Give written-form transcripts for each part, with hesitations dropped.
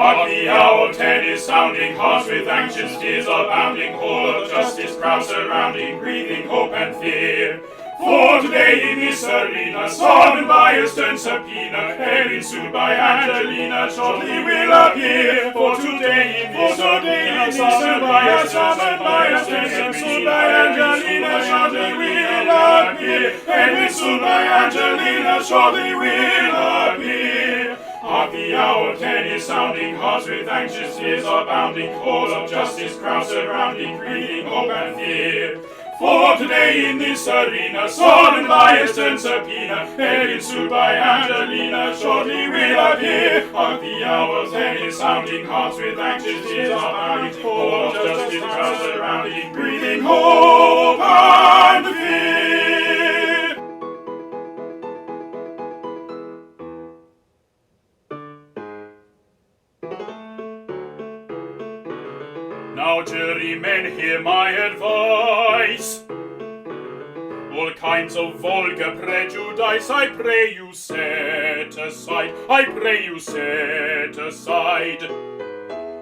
Hark the owl, 10 is sounding, hearts with anxious tears are bounding, hall of justice, crowd surrounding, breathing hope and fear. For today in this arena, summoned by a stern subpoena, having sued by Angelina, shortly will appear. For today in this arena, summoned by a stern subpoena, Angelina, shortly will appear. Having sued by Angelina, shortly will appear. Hark the hour, 10 is sounding, hearts with anxious tears are bounding, halls of justice, crowd surrounding, breathing hope and fear. For today in this arena, summoned by a stern subpoena, having sued by Angelina, shortly will appear. Hark the hour, 10 is sounding, hearts with anxious tears are bounding, halls of justice, crowd surrounding, breathing hope and fear. Now, jurymen, hear my advice. All kinds of vulgar prejudice, I pray you set aside. I pray you set aside.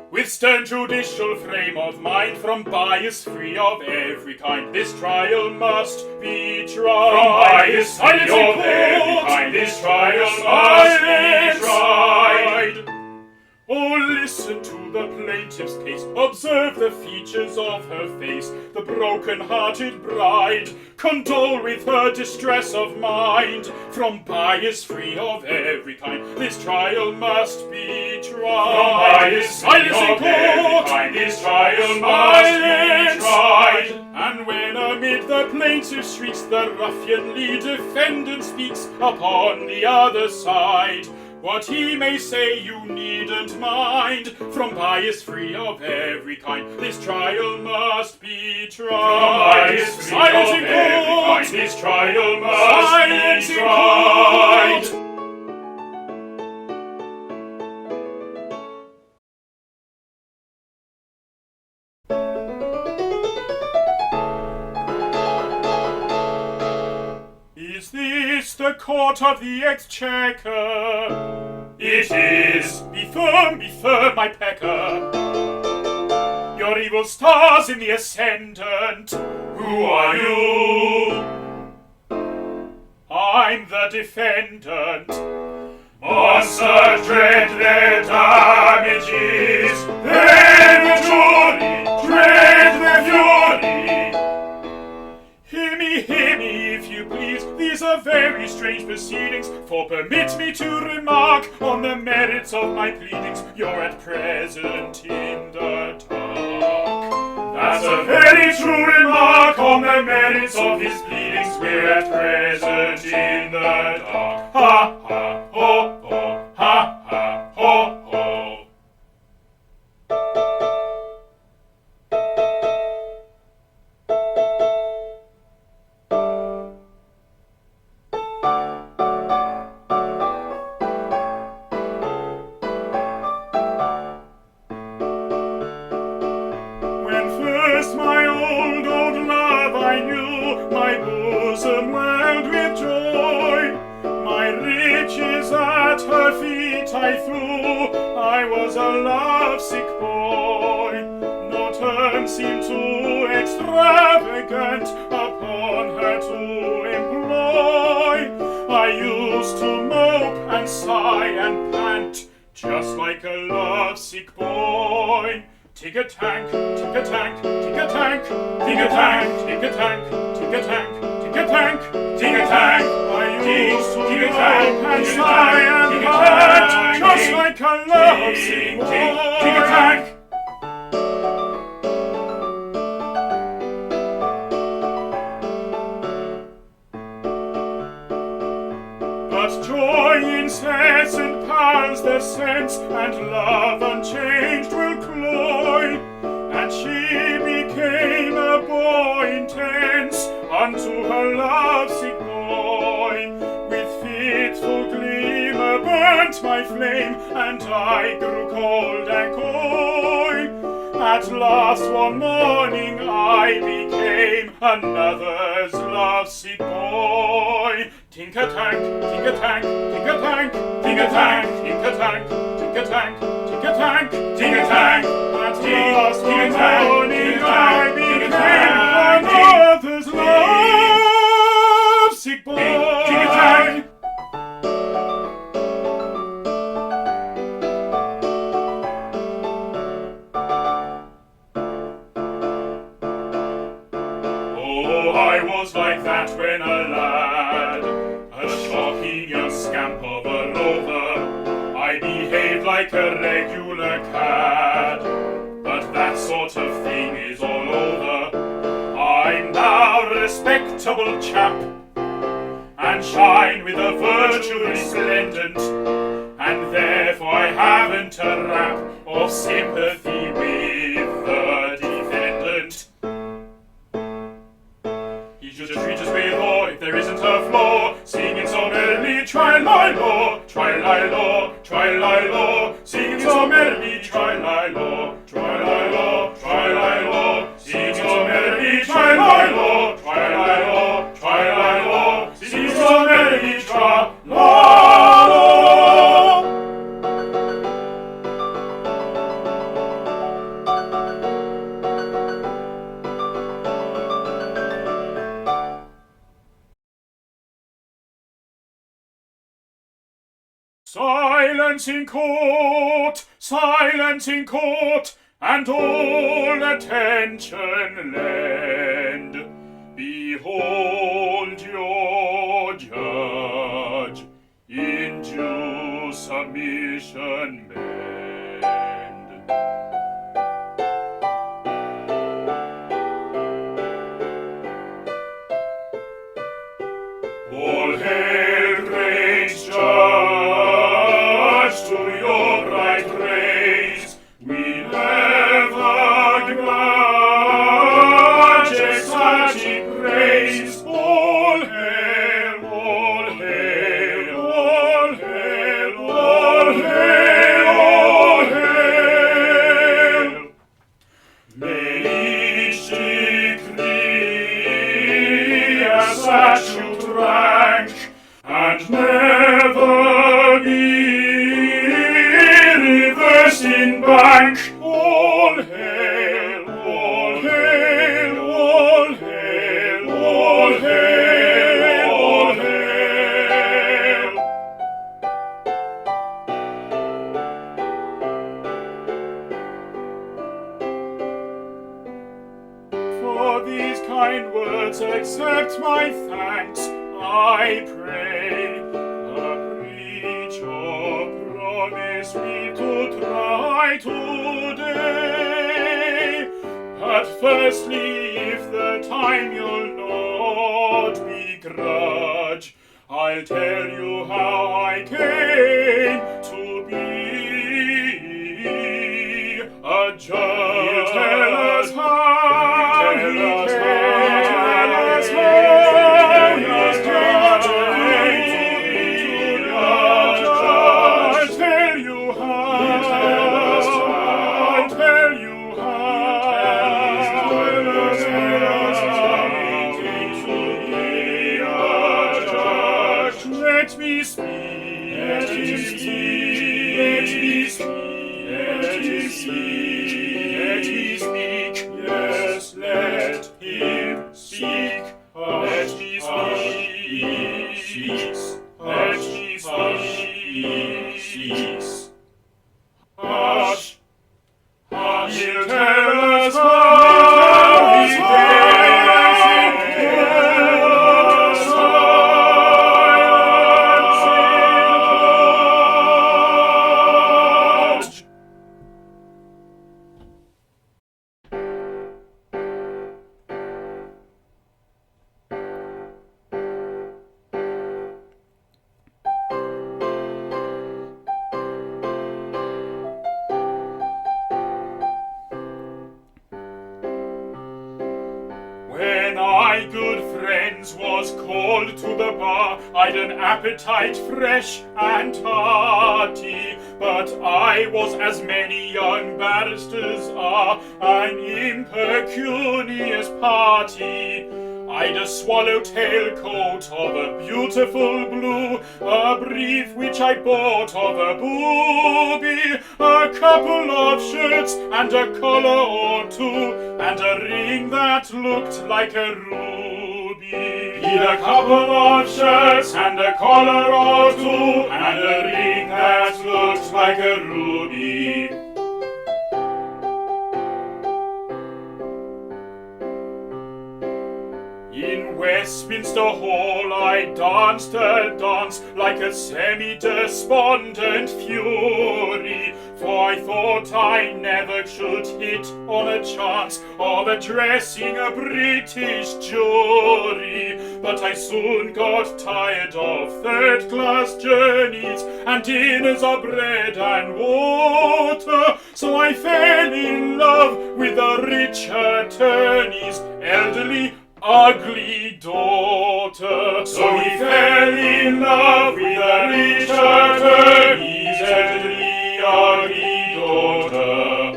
With stern judicial frame of mind, from bias free of every kind, this trial must be tried. From bias free of every kind, this trial must be tried. Oh, listen to the plaintiff's case, observe the features of her face, the broken-hearted bride, condole with her distress of mind. From bias free of every kind, this trial must be tried. From bias free of every kind, this trial must be tried. And when amid the plaintiff's shrieks, the ruffianly defendant speaks upon the other side, what he may say you needn't mind. From bias free of every kind, this trial must be tried. From bias free of every kind, this trial must be tried. Is this the court of the exchequer? It is. Be firm, my pecker. Your evil stars in the ascendant. Who are you? I'm the defendant. Monsters dread their damages. Then the jury dread their fury. Hear me, if you please. These are very strange proceedings, for permit me to remark on the merits of my pleadings. You're at present in the dark. That's a very true remark on the merits of his pleadings. We're at present in the dark. Ha ha ho ho, ha ha ho ho. I was a lovesick boy. No term seemed too extravagant upon her to employ. I used to mope and sigh and pant, just like a lovesick boy. Tick-a-tank, tick-a-tank, tick-a-tank, tick-a-tank, tick-a-tank, tick-a-tank, tick-a-tank, tick-a-tank. I used to mope and sigh and pant, just like a lovesick boy. Tick-a-tank. But joy incessant pals the sense, and love unchanged will cloy. And she became a boy intense unto her lovesick boy. With fitful gleam burnt my flame, and I grew cold and coy. At last one morning I became another's lovesick boy. Tink-a-tank, tink-a-tank, tink-a-tank, tink-a-tank, tink-a-tank, tink-a-tank, Ting-a-tank, ting-a-tank, ting-a-tank, at last one morning I became my mother's lovesick boy. Ting-a-tank. Oh, I was like that when a lad, a shocking young scamp of a rover. I behaved like a regular cad, but that sort of thing is all over. I'm now a respectable chap, and shine with a virtue resplendent, and therefore I haven't a rap of sympathy with the defendant. He should treat us with awe if there isn't a flaw, singing so merrily, try-lie-law, try-lie-law, try-lie-law, singing so merrily, try-lie-law, try-lie-law, try-lie-law, singing so merrily, try-lie-law, try-lie-law, try-lie-law, singing so merrily, try-lie-law. Silence in court, and all attention lend. Behold your judge, in due submission bend. All hail, great judge, to your right praise we never grudge ecstatic praise. All hail, all hail, all hail, all hail, all hail. May each decree a statute rank, and never be reversed in bank. All hail, all hail, all hail, all hail, all hail. For these kind words accept my thanks, I pray. A preacher promise me to try today. But firstly, if the time you'll not begrudge, I'll tell you how I came to be a judge. He'll tell us how he came. Tell us how he came to be a judge. Tell you how. I'll tell you how. Tell us how he came to be a judge. Let me speak. Let him speak. Let me speak. Let him speak. Let me speak. Yes, let him speak. Let me speak. Let me speak. Hush. Hush. He'll tell us how he came. Silence in court. When I, good friends, was called to the bar, I'd an appetite fresh and hearty, but I was, as many young barristers are, an impecunious party. I'd a swallowtail coat of a beautiful blue, a brief which I bought of a booby, a couple of shirts and a collar or two, and a ring that looked like a ruby. He'd a couple of shirts and a collar or two, and a ring that looked like a ruby. In Westminster Hall I danced a dance like a semi-despondent fury, for I thought I never should hit on a chance of addressing a British jury. But I soon got tired of third-class journeys and dinners of bread and water, so I fell in love with a rich attorney's elderly ugly daughter. So he fell in love with a rich attorney's elderly ugly daughter.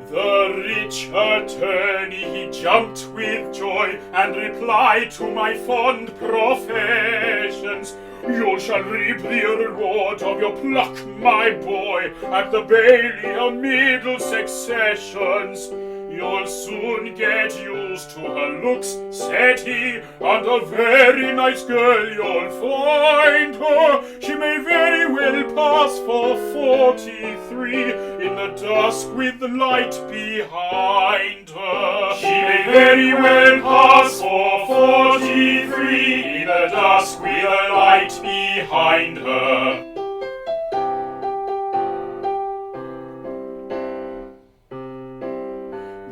The rich attorney, he jumped with joy and replied to my fond professions. You shall reap the reward of your pluck, my boy, at the Bailey of Middlesex Sessions. You'll soon get used to her looks, said he, and a very nice girl you'll find her. She may very well pass for 43 in the dusk with the light behind her. She may very well pass for 43 in the dusk with the light behind her.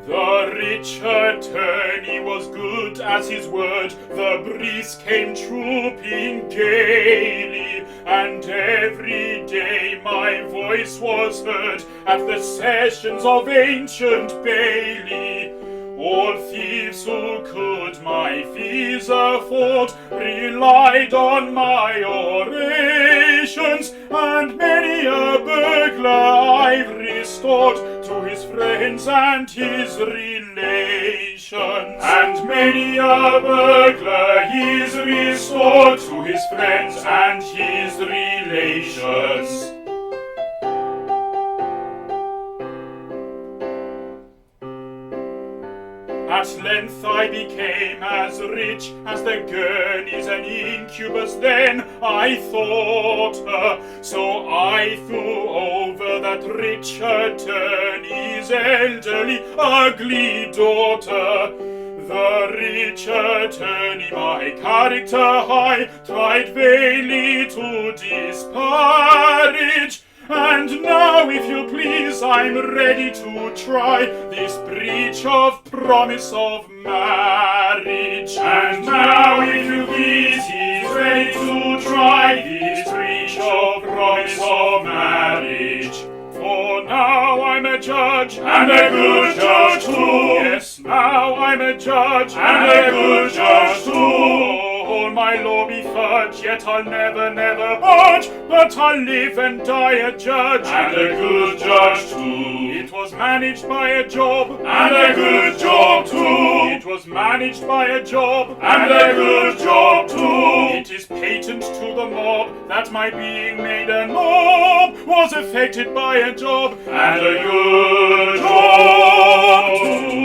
The rich attorney was good as his word, the breeze came trooping gaily, and every day my voice was heard at the sessions of ancient Bailey. All thieves who could my fees afford relied on my orations, and many a burglar I've restored to his friends and his relations. And many a burglar he's restored to his friends and his relations. At length I became as rich as the gurneys and incubus, then I thought her. So I threw over that rich attorney's elderly, ugly daughter. The rich attorney, my character high, tried vainly to disparage. And now, if you please, I'm ready to try this breach of promise of marriage. And now, if you please, he's ready to try this breach of promise of marriage. For now I'm a judge, and a good judge too. Yes, now I'm a judge, and a good judge too. All my law be fudge, yet I'll never, never budge, but I'll live and die a judge, and a good judge too. It was managed by a job, and a good job too. It was managed by a job, and a good job too. It is patent to the mob that my being made a mob was affected by a job, and a good job too.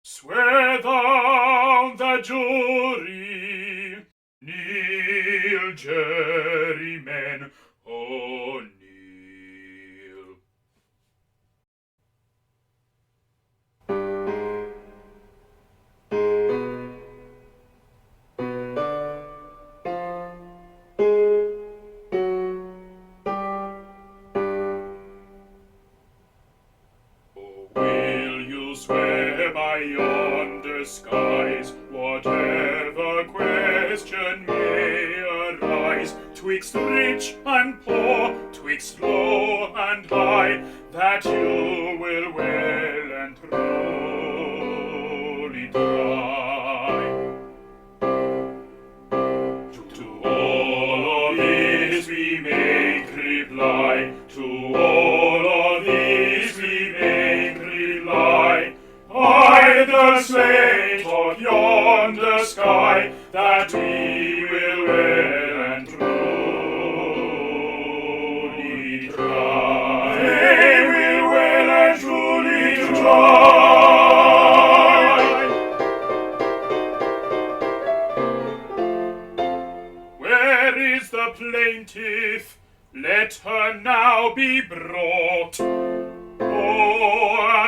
Swear thou the jury, kneel, jurymen, oh kneel. Will you swear by yonder skies, whatever question may arise, twixt rich and poor, twixt low and high, that you will well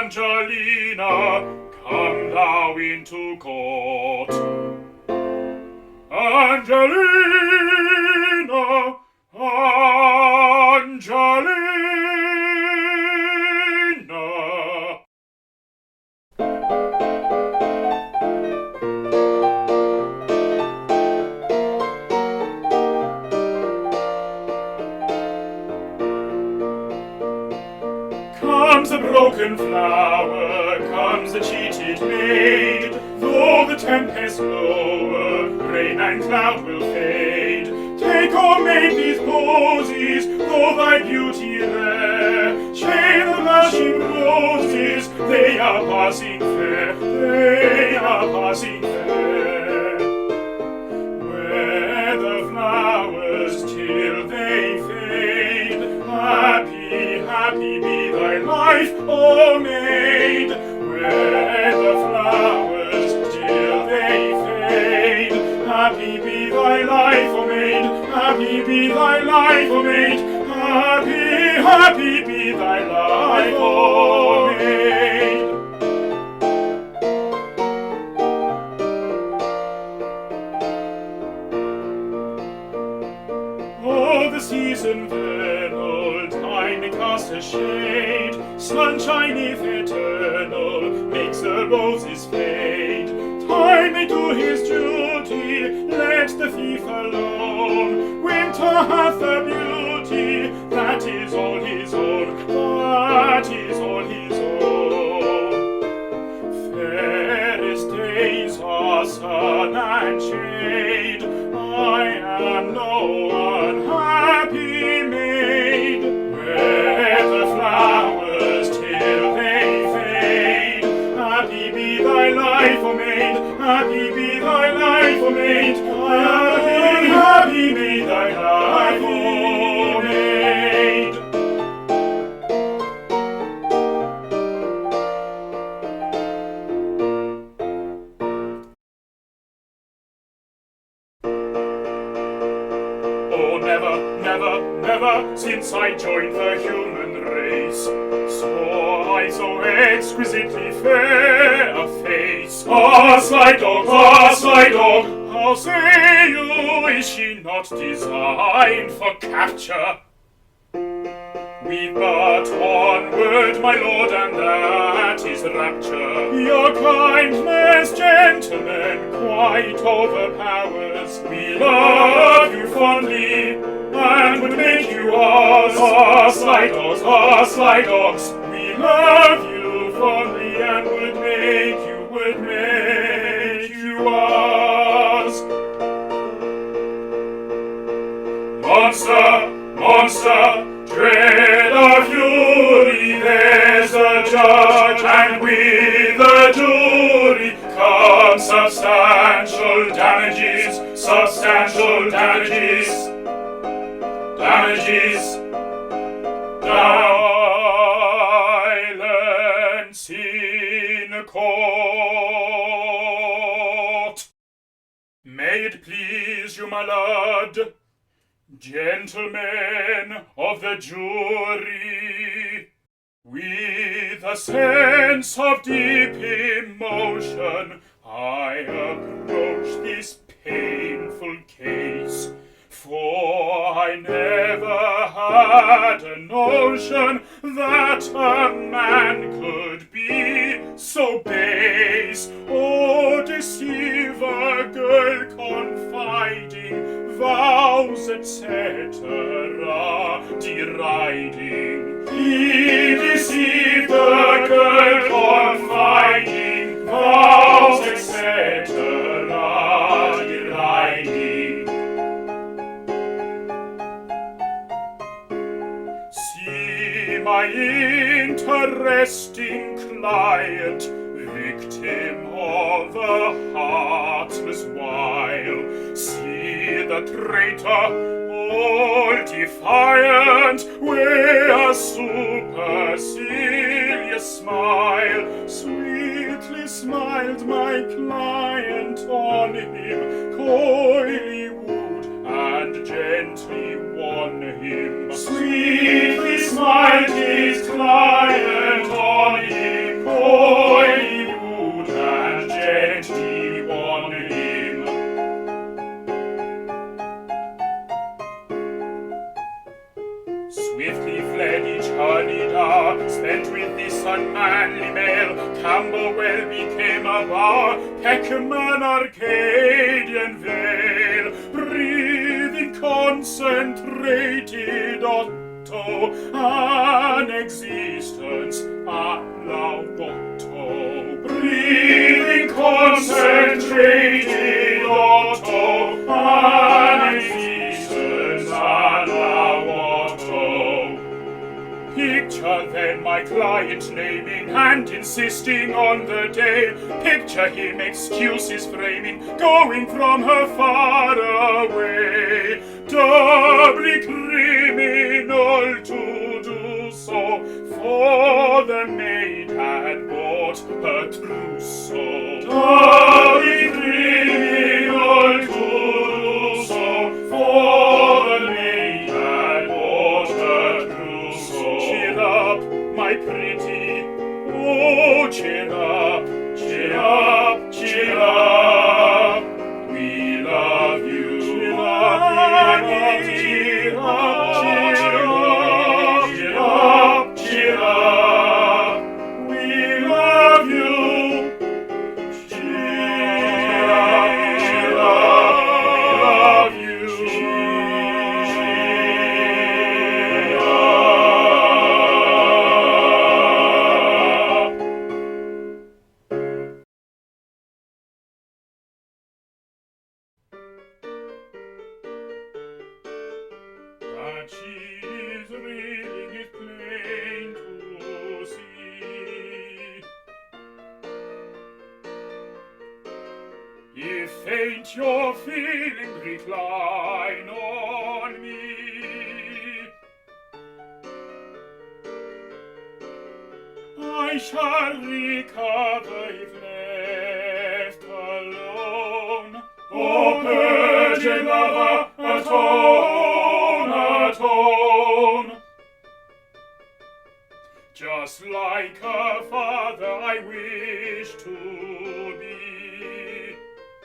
Angelina, come thou into court. Angelina, Angelina. Comes the broken flower, comes the cheated maid. Though the tempest lower, rain and cloud will fade. Take, O maid, these posies, though thy beauty rare. Shade the blushing roses, they are passing fair, they are passing fair. Wear the flowers till they fade. Happy, happy be thy life, O maid. Wear the flowers till they fade. Happy be thy life, O maid. Happy be thy life, O maid. Happy, happy be thy life, O maid. Oh, the season vernal, time may cast a shade. Sunshine, if eternal, makes the roses fade. Time may do his duty, let the thief alone. Winter hath a beauty, that is all his own, that is all his own. Fairest days are sun and shade. I am no unhappy maid. Wear the flowers till they fade. Happy be thy life, O maid. Happy be thy life, O maid. Happy, happy be thy life, O maid. Oh, never, never, never, since I joined the human race, saw I so exquisitely fair a face. Ah, sly dog, how say you, is she not designed for capture? We but onward, my lord, and that is rapture. Your kindness, gentlemen, quite overpowers. We love you fondly, and would make you ours. Ah, sly dogs, we love you fondly, and would make you ours. Monster, monster, dread of fury, there's a judge, and with the jury come substantial damages, silence in court. May it please you, my lord, gentlemen of the jury, with a sense of deep emotion, I approach this painful case, for I never had a notion that a man could be so base, or deceive a girl confiding, vows, etc., deriding. He deceived a girl confiding, vows, etc., deriding. See my interesting client, victim of a heartless wile. See the traitor, all defiant, wear a supercilious smile. Sweetly smiled my client on him, coyly wooed and gently won him. Sweetly smiled his client on him, unmanly male. Camberwell became a bower, Peckham an Arcadian vale. Breathing concentrated Otto, an existence at la Otto. Breathing concentrated Otto, an existence at la Otto. Picture then my client naming and insisting on the day. Picture him excuses framing, going from her far away. Doubly criminal to do so, for the maid had bought her trousseau. Doubly criminal to do so, for the maid had bought her trousseau. Cheer up, my pretty, oh cheer up, cheer up, cheer up. We love you, we love you, cheer up, cheer up, cheer up, cheer up. We love you, cheer up, cheer up, we love you, cheer up. That she is reeling is plain to see. If faint your feeling, recline on me. I shall recover if left alone. O virgin lover, atone, atone. Just like a father I wish to be.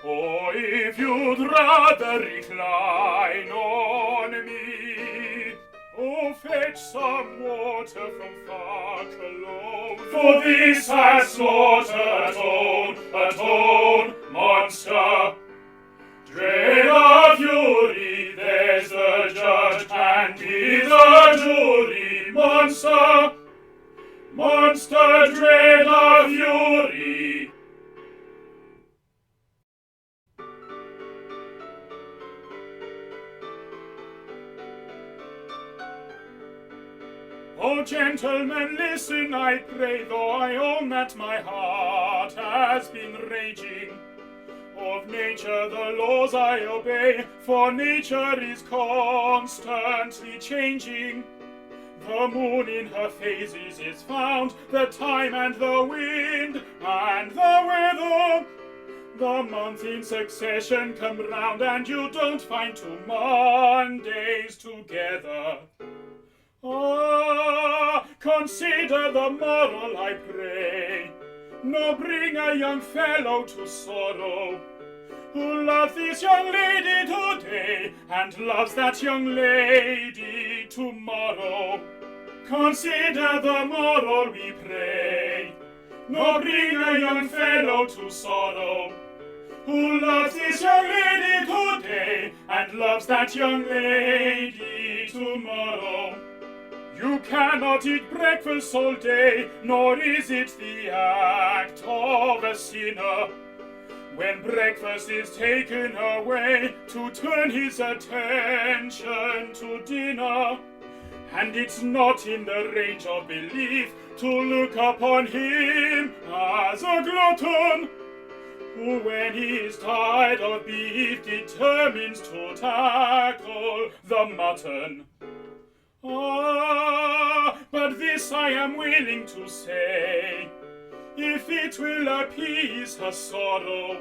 Oh, if you'd rather recline on me, oh, fetch some water from far Cologne. For this has slaughter, atone, atone, monster. Dread of fury, there's the judge, and he's the jury, monster, monster, dread of fury. Oh, gentlemen, listen, I pray, though I own that my heart has been raging. Of nature the laws I obey, for nature is constantly changing. The moon in her phases is found, the time and the wind and the weather. The months in succession come round, and you don't find 2 Mondays together. Ah, consider the moral, I pray. No, bring a young fellow to sorrow, who loves this young lady today, and loves that young lady tomorrow. Consider the moral, we pray. No, bring a young fellow to sorrow, who loves this young lady today, and loves that young lady tomorrow. You cannot eat breakfast all day, nor is it the act of a sinner, when breakfast is taken away, to turn his attention to dinner. And it's not in the range of belief to look upon him as a glutton, who when he is tired of beef determines to tackle the mutton. Ah, but this I am willing to say, if it will appease her sorrow,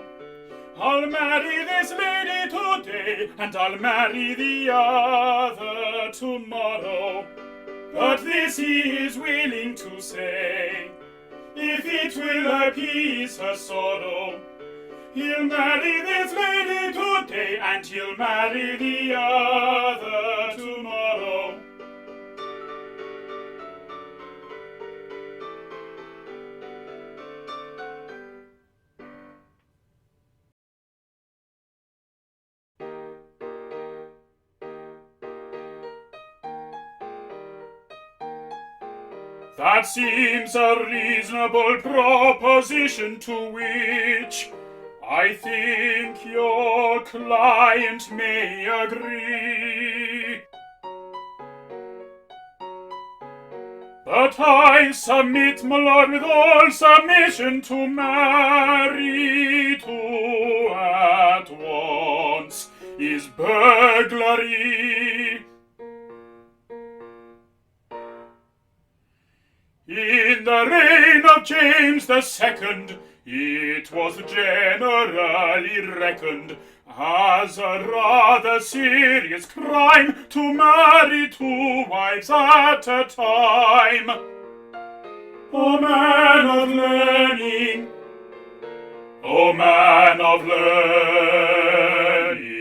I'll marry this lady today, and I'll marry the other tomorrow. But this he is willing to say, if it will appease her sorrow, he'll marry this lady today, and he'll marry the other tomorrow. That seems a reasonable proposition, to which I think your client may agree. But I submit, my lord, with all submission, to marry two at once is burglary. In the reign of James II, it was generally reckoned as a rather serious crime to marry two wives at a time. O man of learning, O man of learning,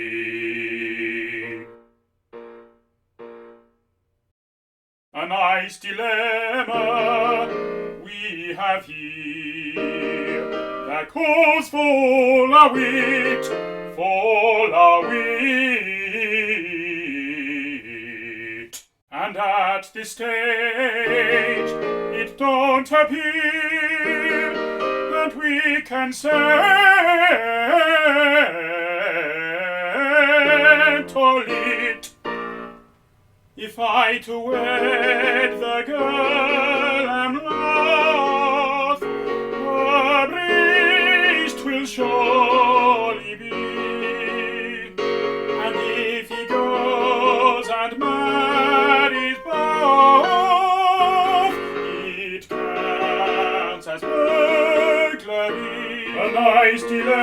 a nice dilemma we have here, that calls for a wit, for a wit. And at this stage it don't appear that we can settle it. If I to wed the girl am loth, the breach 'twill surely be. And if he goes and marries both, it counts as burglary. A nice dilemma,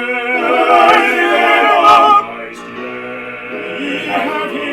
a nice dilemma, we have here.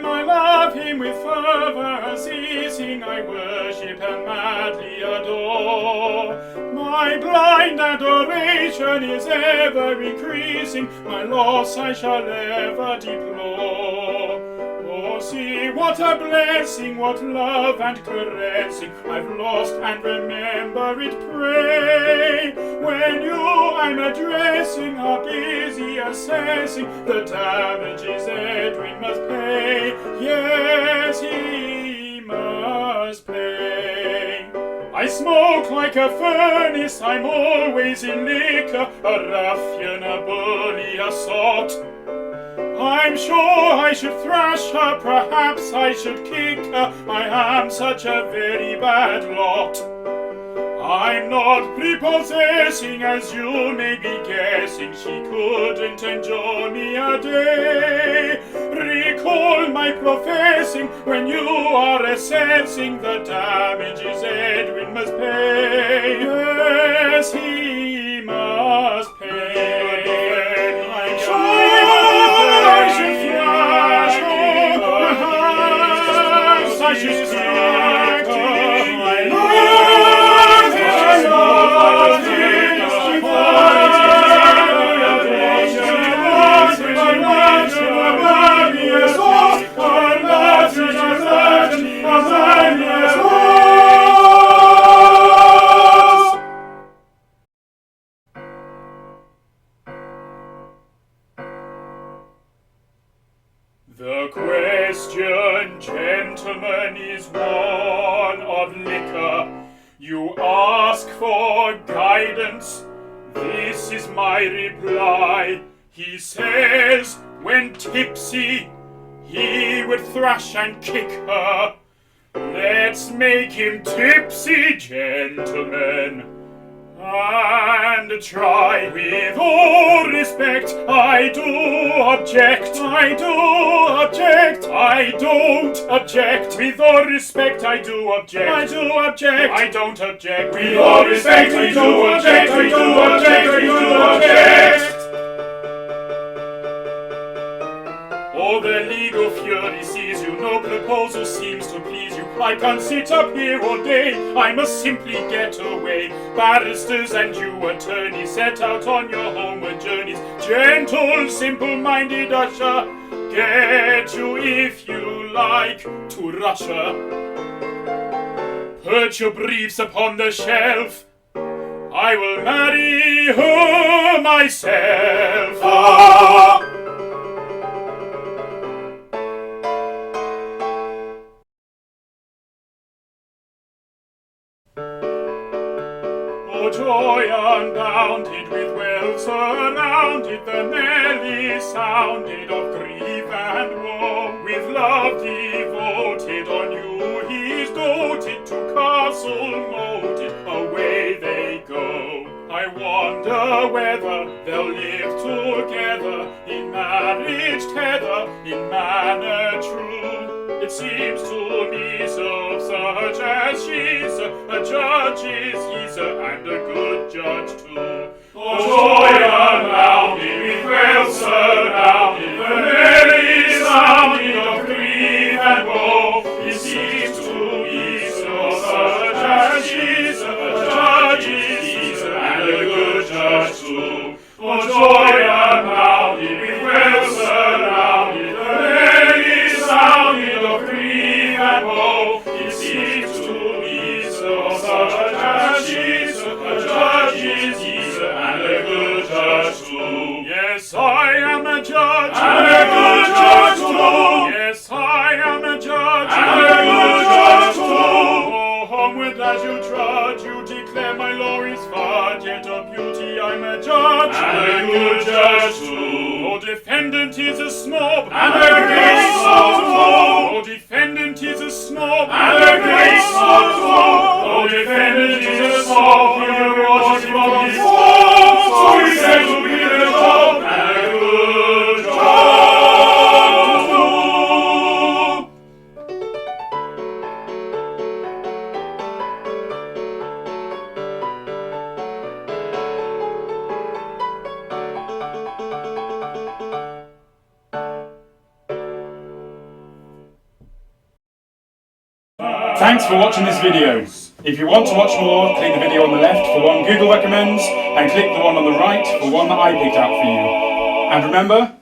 I love him with fervor unceasing, I worship and madly adore. My blind adoration is ever increasing, my loss I shall ever deplore. Oh, see what a blessing, what love and caressing I've lost, and remember it, pray. When you I'm addressing are busy assessing the damages Edwin must pay. Yes, he must pay. I smoke like a furnace, I'm always in liquor, a ruffian, a bully, a sot. I'm sure I should thrash her, perhaps I should kick her, I am such a very bad lot. I'm not prepossessing, as you may be guessing, she couldn't enjoy me a day. Recall my professing, when you are assessing the damages Edwin must pay. Yes, he must pay. I'm sure I should thrash her, perhaps I should kick her, I love her. The question, gentlemen, is one of liquor. You ask for guidance, this is my reply. He says, when tipsy, he would thrash and kick her. Let's make him tipsy, gentlemen, and try. With all respect, I do object. I do object. I don't object. With all respect, I do object. I do object. I don't object. With all respect, I do object. I do object. I do object. All the legal fury sees you, no proposal seems to please you. I can't sit up here all day, I must simply get away. Barristers and you attorneys set out on your homeward journeys. Gentle, simple-minded usher, get you if you like to Russia. Put your briefs upon the shelf, I will marry her myself. Ah! Oh, joy unbounded, with wealth surrounded, the knell is sounded of grief and woe. With love devoted on you, he's doted to castle moated, away they go. I wonder whether they'll live together in marriage tether, in manner true. It seems to me so, such as she's a judge is he's and a good judge too. Oh, joy unbounded, with wealth surrounded, the merry sounding of grief and woe. It seems to me so, such as she's a judge is he's and a good judge too. Oh, joy unbounded, with wealth surrounded, the merry sounding of grief and woe. It seems to me so, such as she's a judge is he's and a good judge too. Yes, I am a judge and a good judge too. Yes, I am a judge and a good judge too. Oh, homeward as you trudge, you declare my law is fudge, yet of beauty I'm a judge and a good judge too. Oh, defendant is a snob and a great snob too. Oh, defendant is a snob and a great snob too. Oh, defendant is a snob, he'll watch him on his job, so he said to be the job and a good job too. Thanks for watching this video. If you want to watch more, click the video on the left for one Google recommends, and click the one on the right for one that I picked out for you. And remember,